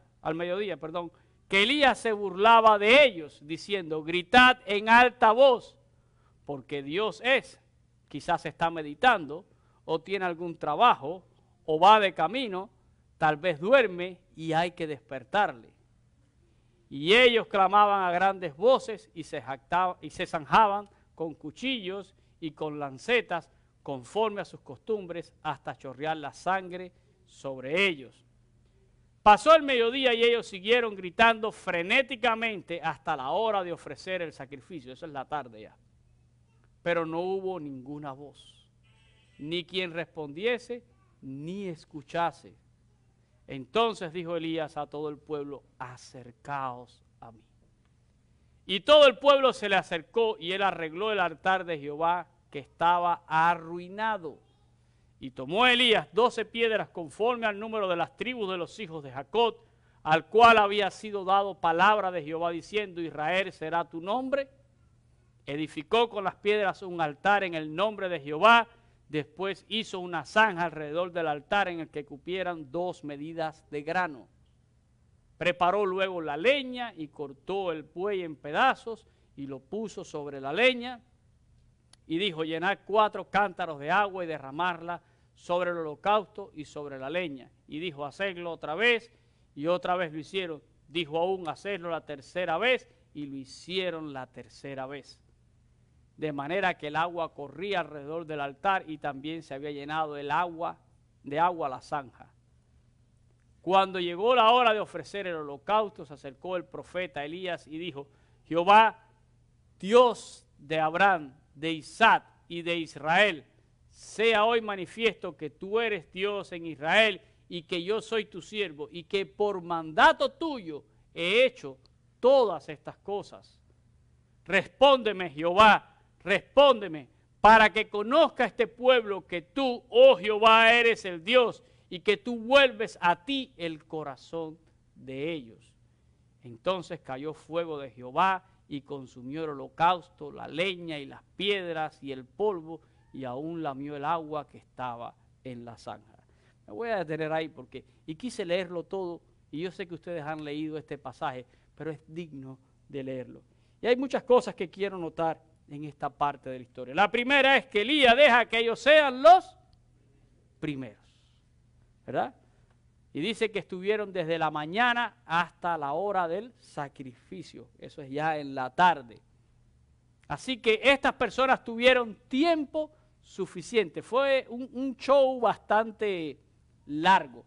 que Elías se burlaba de ellos, diciendo, gritad en alta voz, porque Dios es, quizás está meditando, o tiene algún trabajo, o va de camino, tal vez duerme y hay que despertarle. Y ellos clamaban a grandes voces y se zanjaban con cuchillos y con lancetas, conforme a sus costumbres, hasta chorrear la sangre sobre ellos. Pasó el mediodía y ellos siguieron gritando frenéticamente hasta la hora de ofrecer el sacrificio. Eso es la tarde ya. Pero no hubo ninguna voz, ni quien respondiese, ni escuchase. Entonces dijo Elías a todo el pueblo, acercaos a mí. Y todo el pueblo se le acercó y él arregló el altar de Jehová que estaba arruinado. Y tomó Elías 12 piedras conforme al número de las tribus de los hijos de Jacob, al cual había sido dado palabra de Jehová diciendo, Israel será tu nombre. Edificó con las piedras un altar en el nombre de Jehová. Después hizo una zanja alrededor del altar en el que cupieran 2 medidas de grano. Preparó luego la leña y cortó el buey en pedazos y lo puso sobre la leña. Y dijo, llenad 4 cántaros de agua y derramarla sobre el holocausto y sobre la leña. Y dijo, hacedlo otra vez, y otra vez lo hicieron. Dijo aún, hacedlo la tercera vez, y lo hicieron la tercera vez. De manera que el agua corría alrededor del altar y también se había llenado de agua la zanja. Cuando llegó la hora de ofrecer el holocausto, se acercó el profeta Elías y dijo, Jehová, Dios de Abraham, de Isaac y de Israel, sea hoy manifiesto que tú eres Dios en Israel y que yo soy tu siervo y que por mandato tuyo he hecho todas estas cosas. Respóndeme, Jehová, respóndeme, para que conozca este pueblo que tú, oh Jehová, eres el Dios y que tú vuelves a ti el corazón de ellos. Entonces cayó fuego de Jehová y consumió el holocausto, la leña y las piedras y el polvo, y aún lamió el agua que estaba en la zanja. Me voy a detener ahí porque, y quise leerlo todo, y yo sé que ustedes han leído este pasaje, pero es digno de leerlo. Y hay muchas cosas que quiero notar en esta parte de la historia. La primera es que Elías deja que ellos sean los primeros, ¿verdad? Y dice que estuvieron desde la mañana hasta la hora del sacrificio. Eso es ya en la tarde. Así que estas personas tuvieron tiempo suficiente. Fue un show bastante largo.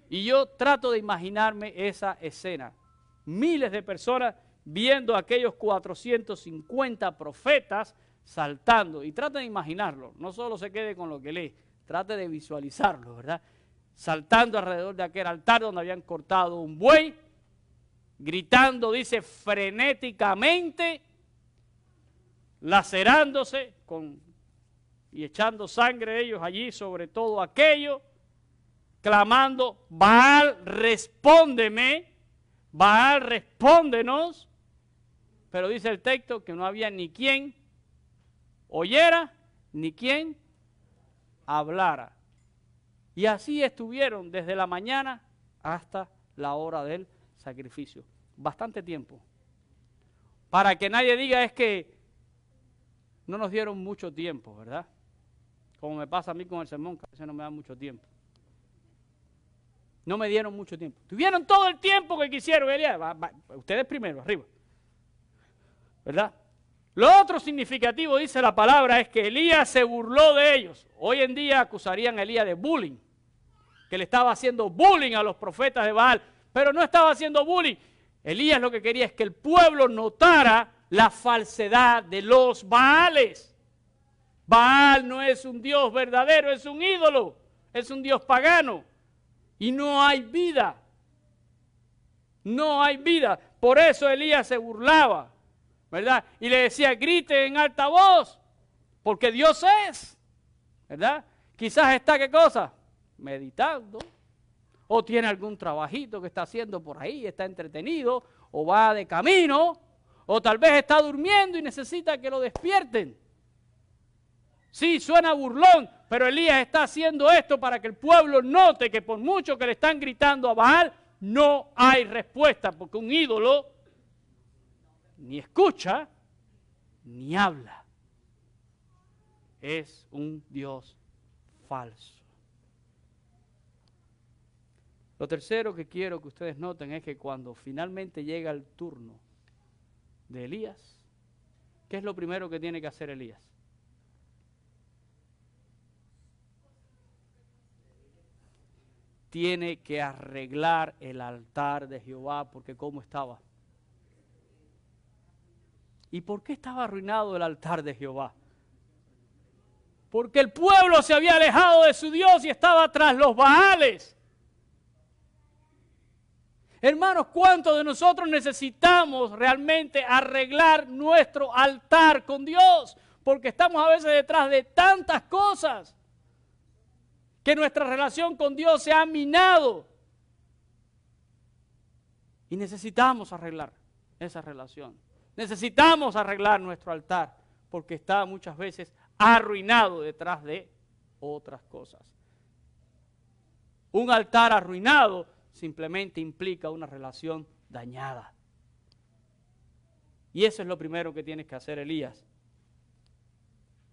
Y yo trato de imaginarme esa escena. Miles de personas viendo a aquellos 450 profetas saltando. Y trate de imaginarlo. No solo se quede con lo que lee. Trate de visualizarlo, ¿verdad? Saltando alrededor de aquel altar donde habían cortado un buey, gritando, dice, frenéticamente, lacerándose y echando sangre ellos allí sobre todo aquello, clamando, Baal, respóndeme, Baal, respóndenos. Pero dice el texto que no había ni quien oyera, ni quien hablara. Y así estuvieron desde la mañana hasta la hora del sacrificio. Bastante tiempo. Para que nadie diga es que no nos dieron mucho tiempo, ¿verdad? Como me pasa a mí con el sermón, que a veces no me dan mucho tiempo. No me dieron mucho tiempo. Tuvieron todo el tiempo que quisieron. Elías, ustedes primero, arriba. ¿Verdad? Lo otro significativo, dice la palabra, es que Elías se burló de ellos. Hoy en día acusarían a Elías de bullying, que le estaba haciendo bullying a los profetas de Baal, pero no estaba haciendo bullying. Elías lo que quería es que el pueblo notara la falsedad de los Baales. Baal no es un Dios verdadero, es un ídolo, es un Dios pagano. Y no hay vida. No hay vida. Por eso Elías se burlaba, ¿verdad? Y le decía, grite en alta voz, porque Dios es, ¿verdad? Quizás está, ¿qué cosa? Meditando, o tiene algún trabajito que está haciendo por ahí, está entretenido, o va de camino, o tal vez está durmiendo y necesita que lo despierten. Sí, suena burlón, pero Elías está haciendo esto para que el pueblo note que por mucho que le están gritando a Baal, no hay respuesta, porque un ídolo ni escucha, ni habla. Es un Dios falso. Lo tercero que quiero que ustedes noten es que cuando finalmente llega el turno de Elías, ¿qué es lo primero que tiene que hacer Elías? Tiene que arreglar el altar de Jehová, porque ¿cómo estaba? ¿Y por qué estaba arruinado el altar de Jehová? Porque el pueblo se había alejado de su Dios y estaba tras los Baales. Hermanos, ¿cuántos de nosotros necesitamos realmente arreglar nuestro altar con Dios? Porque estamos a veces detrás de tantas cosas que nuestra relación con Dios se ha minado. Y necesitamos arreglar esa relación. Necesitamos arreglar nuestro altar porque está muchas veces arruinado detrás de otras cosas. Un altar arruinado simplemente implica una relación dañada. Y eso es lo primero que tienes que hacer, Elías,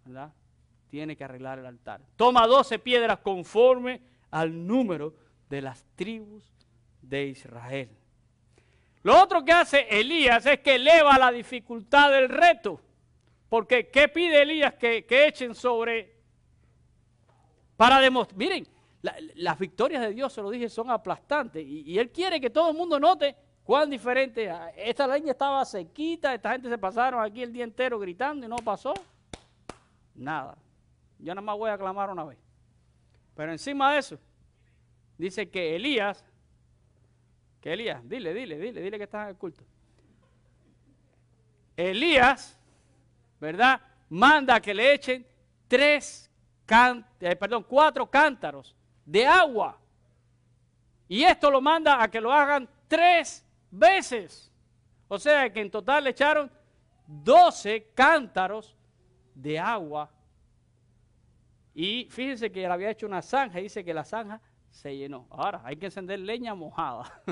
¿verdad? Tiene que arreglar el altar. Toma 12 piedras conforme al número de las tribus de Israel. Lo otro que hace Elías es que eleva la dificultad del reto. Porque ¿qué pide Elías que echen sobre? Para demostrar, miren, las victorias de Dios, se lo dije, son aplastantes. Y Él quiere que todo el mundo note cuán diferente. Esta leña estaba sequita, esta gente se pasaron aquí el día entero gritando y no pasó nada. Yo nada más voy a clamar una vez. Pero encima de eso, dice que Elías, dile que estás en el culto. Elías, ¿verdad? Manda que le echen 4 cántaros de agua. Y esto lo manda a que lo hagan 3 veces. O sea que en total le echaron 12 cántaros de agua. Y fíjense que él había hecho una zanja y dice que la zanja se llenó. Ahora hay que encender leña mojada.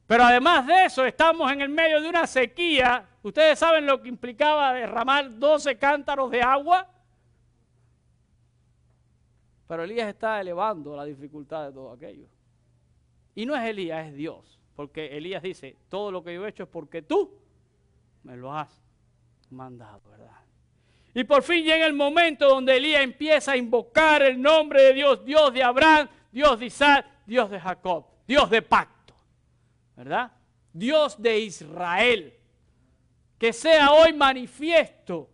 Pero además de eso, estamos en el medio de una sequía. ¿Ustedes saben lo que implicaba derramar 12 cántaros de agua? Pero Elías está elevando la dificultad de todo aquello. Y no es Elías, es Dios. Porque Elías dice, todo lo que yo he hecho es porque tú me lo has mandado, ¿verdad? Y por fin llega el momento donde Elías empieza a invocar el nombre de Dios, Dios de Abraham, Dios de Isaac, Dios de Jacob, Dios de pacto, ¿verdad? Dios de Israel. Que sea hoy manifiesto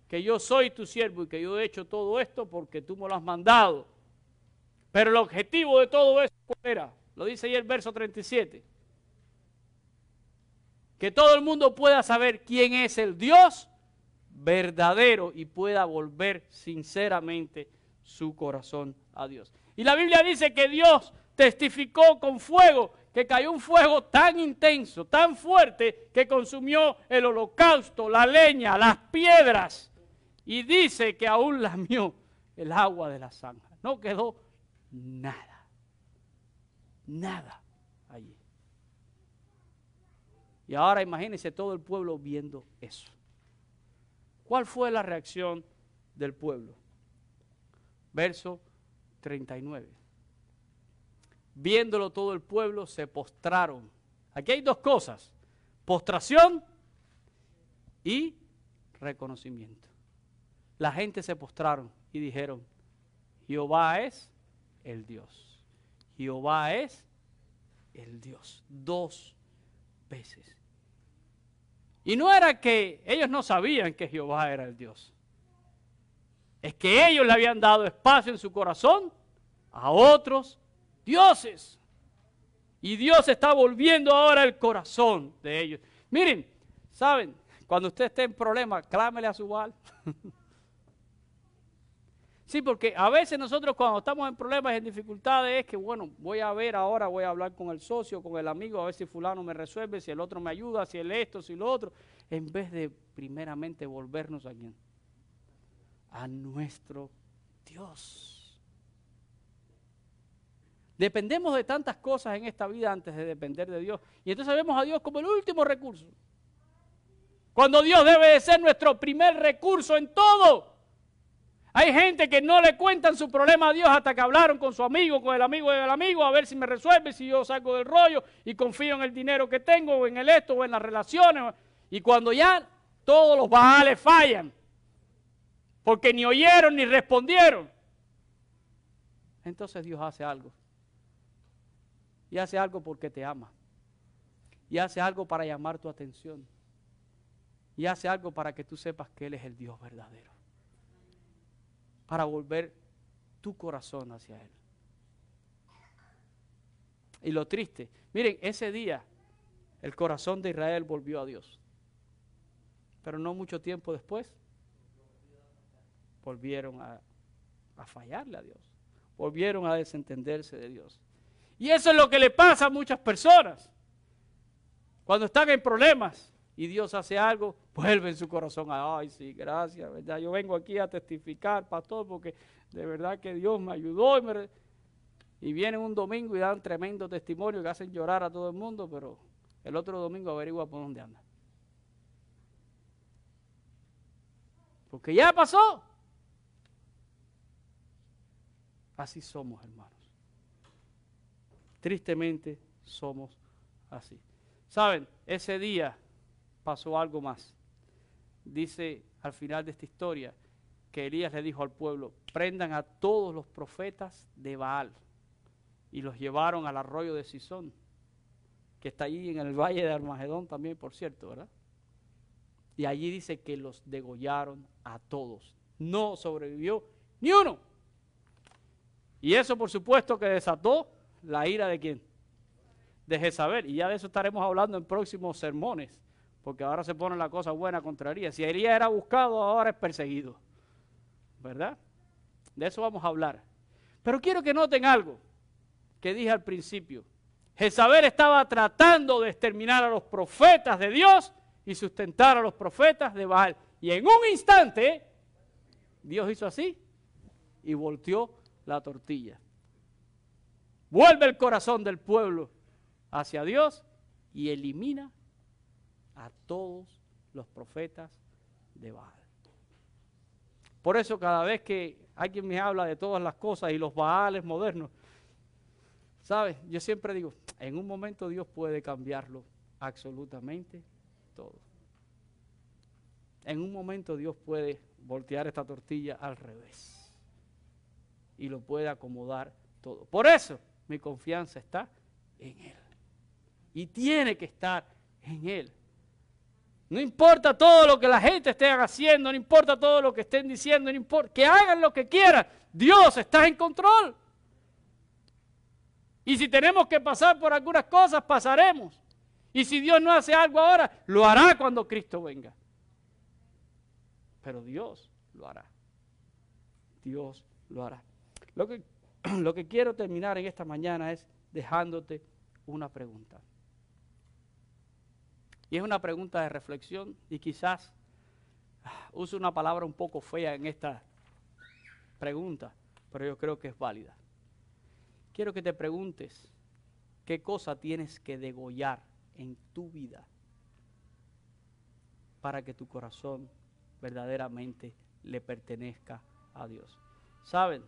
que yo soy tu siervo y que yo he hecho todo esto porque tú me lo has mandado. Pero el objetivo de todo esto, ¿cuál era? Lo dice ahí el verso 37. Que todo el mundo pueda saber quién es el Dios verdadero y pueda volver sinceramente su corazón a Dios. Y la Biblia dice que Dios testificó con fuego, que cayó un fuego tan intenso, tan fuerte, que consumió el holocausto, la leña, las piedras, y dice que aún lamió el agua de la zanja. No quedó nada, nada allí. Y ahora imagínense todo el pueblo viendo eso. ¿Cuál fue la reacción del pueblo? Verso 39. Viéndolo todo el pueblo, se postraron. Aquí hay dos cosas: postración y reconocimiento. La gente se postraron y dijeron: Jehová es el Dios. Jehová es el Dios. 2 veces. Y no era que ellos no sabían que Jehová era el Dios. Es que ellos le habían dado espacio en su corazón a otros dioses. Y Dios está volviendo ahora el corazón de ellos. Miren, ¿saben? Cuando usted esté en problemas, clámele a su Baal. Sí, porque a veces nosotros cuando estamos en problemas, en dificultades, es que bueno, voy a ver ahora, voy a hablar con el socio, con el amigo, a ver si fulano me resuelve, si el otro me ayuda, si el esto, si lo otro, en vez de primeramente volvernos a quién, a nuestro Dios. Dependemos de tantas cosas en esta vida antes de depender de Dios, y entonces vemos a Dios como el último recurso, cuando Dios debe de ser nuestro primer recurso en todo. Hay gente que no le cuentan su problema a Dios hasta que hablaron con su amigo, con el amigo del amigo, a ver si me resuelve, si yo saco del rollo y confío en el dinero que tengo, o en el esto, o en las relaciones. Y cuando ya todos los baales fallan, porque ni oyeron ni respondieron, entonces Dios hace algo. Y hace algo porque te ama. Y hace algo para llamar tu atención. Y hace algo para que tú sepas que Él es el Dios verdadero. Para volver tu corazón hacia Él. Y lo triste, miren, ese día el corazón de Israel volvió a Dios. Pero no mucho tiempo después, volvieron a fallarle a Dios. Volvieron a desentenderse de Dios. Y eso es lo que le pasa a muchas personas. Cuando están en problemas y Dios hace algo, vuelven su corazón a, ay, sí, gracias, ¿verdad? Yo vengo aquí a testificar, pastor, porque de verdad que Dios me ayudó. Y vienen un domingo y dan tremendo testimonio que hacen llorar a todo el mundo, pero el otro domingo averigua por dónde anda. Porque ya pasó. Así somos, hermanos. Tristemente somos así. ¿Saben? Ese día pasó algo más. Dice al final de esta historia que Elías le dijo al pueblo: prendan a todos los profetas de Baal. Y los llevaron al arroyo de Sison, que está allí en el valle de Armagedón también, por cierto, ¿verdad? Y allí dice que los degollaron a todos. No sobrevivió ni uno. Y eso por supuesto que desató la ira de ¿quién? De Jezabel. Y ya de eso estaremos hablando en próximos sermones, porque ahora se pone la cosa buena contra Elías. Si Elías era buscado, ahora es perseguido, ¿verdad? De eso vamos a hablar. Pero quiero que noten algo que dije al principio. Jezabel estaba tratando de exterminar a los profetas de Dios y sustentar a los profetas de Baal. Y en un instante, Dios hizo así y volteó la tortilla. Vuelve el corazón del pueblo hacia Dios y elimina a todos los profetas de Baal. Por eso cada vez que alguien me habla de todas las cosas y los Baales modernos, ¿sabes? Yo siempre digo, en un momento Dios puede cambiarlo absolutamente todo. En un momento Dios puede voltear esta tortilla al revés y lo puede acomodar todo. Por eso mi confianza está en Él. Y tiene que estar en Él. No importa todo lo que la gente esté haciendo, no importa todo lo que estén diciendo, no importa, que hagan lo que quieran, Dios está en control. Y si tenemos que pasar por algunas cosas, pasaremos. Y si Dios no hace algo ahora, lo hará cuando Cristo venga. pero Dios lo hará. Dios lo hará. Lo que quiero terminar en esta mañana es dejándote una pregunta. Y es una pregunta de reflexión y quizás use una palabra un poco fea en esta pregunta, pero yo creo que es válida. Quiero que te preguntes qué cosa tienes que degollar en tu vida para que tu corazón verdaderamente le pertenezca a Dios. ¿Saben?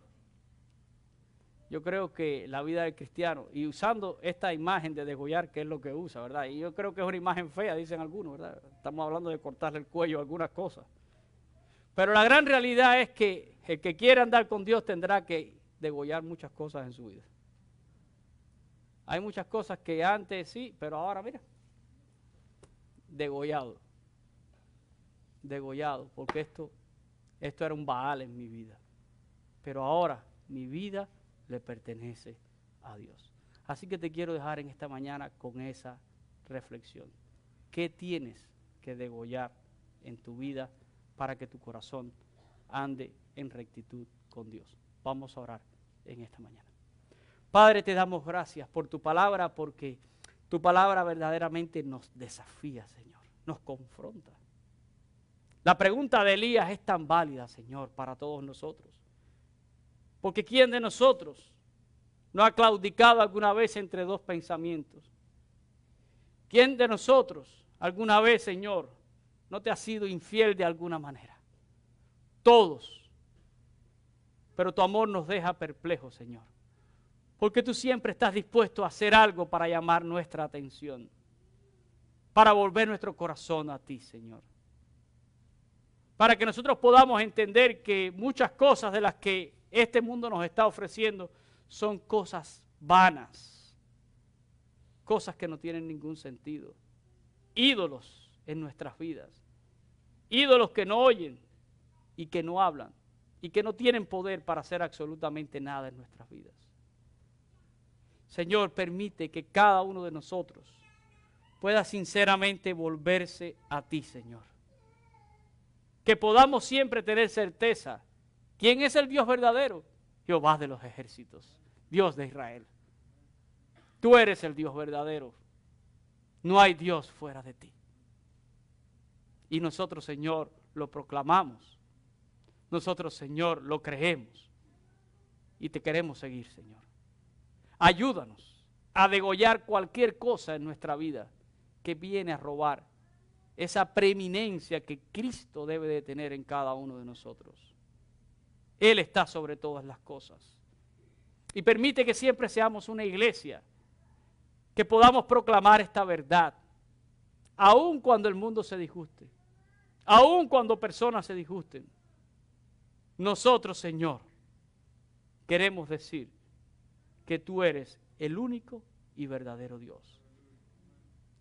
Yo creo que la vida del cristiano, y usando esta imagen de degollar, que es lo que usa, ¿verdad? Y yo creo que es una imagen fea, dicen algunos, ¿verdad? Estamos hablando de cortarle el cuello a algunas cosas. Pero la gran realidad es que el que quiera andar con Dios tendrá que degollar muchas cosas en su vida. Hay muchas cosas que antes sí, pero ahora mira, degollado, porque esto era un Baal en mi vida. Pero ahora mi vida le pertenece a Dios. Así que te quiero dejar en esta mañana con esa reflexión. ¿Qué tienes que degollar en tu vida para que tu corazón ande en rectitud con Dios? Vamos a orar en esta mañana. Padre, te damos gracias por tu palabra, porque tu palabra verdaderamente nos desafía, Señor, nos confronta. La pregunta de Elías es tan válida, Señor, para todos nosotros. Porque ¿quién de nosotros no ha claudicado alguna vez entre dos pensamientos? ¿Quién de nosotros alguna vez, Señor, no te ha sido infiel de alguna manera? Todos. Pero tu amor nos deja perplejos, Señor. Porque tú siempre estás dispuesto a hacer algo para llamar nuestra atención. Para volver nuestro corazón a ti, Señor. Para que nosotros podamos entender que muchas cosas de las que este mundo nos está ofreciendo son cosas vanas, cosas que no tienen ningún sentido, ídolos en nuestras vidas, ídolos que no oyen y que no hablan y que no tienen poder para hacer absolutamente nada en nuestras vidas. Señor, permite que cada uno de nosotros pueda sinceramente volverse a ti, Señor. Que podamos siempre tener certeza. ¿Quién es el Dios verdadero? Jehová de los ejércitos, Dios de Israel. Tú eres el Dios verdadero. No hay Dios fuera de ti. Y nosotros, Señor, lo proclamamos. Nosotros, Señor, lo creemos. Y te queremos seguir, Señor. Ayúdanos a degollar cualquier cosa en nuestra vida que viene a robar esa preeminencia que Cristo debe de tener en cada uno de nosotros. Él está sobre todas las cosas. Y permite que siempre seamos una iglesia, que podamos proclamar esta verdad, aun cuando el mundo se disguste, aun cuando personas se disgusten. Nosotros, Señor, queremos decir que tú eres el único y verdadero Dios.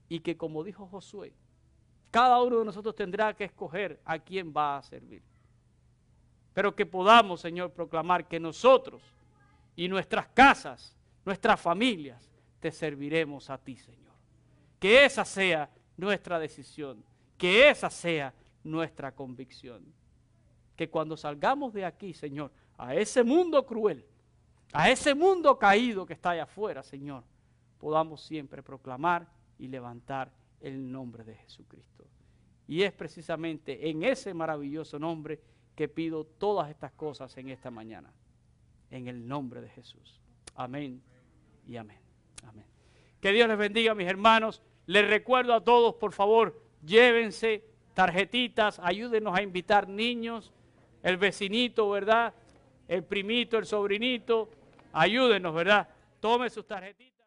Y que, como dijo Josué, cada uno de nosotros tendrá que escoger a quién va a servir. Pero que podamos, Señor, proclamar que nosotros y nuestras casas, nuestras familias, te serviremos a ti, Señor. Que esa sea nuestra decisión, que esa sea nuestra convicción. Que cuando salgamos de aquí, Señor, a ese mundo cruel, a ese mundo caído que está allá afuera, Señor, podamos siempre proclamar y levantar el nombre de Jesucristo. Y es precisamente en ese maravilloso nombre que pido todas estas cosas en esta mañana. En el nombre de Jesús. Amén y amén. Amén. Que Dios les bendiga, mis hermanos. Les recuerdo a todos, por favor, llévense tarjetitas, ayúdenos a invitar niños, el vecinito, ¿verdad? El primito, el sobrinito, ayúdenos, ¿verdad? Tomen sus tarjetitas.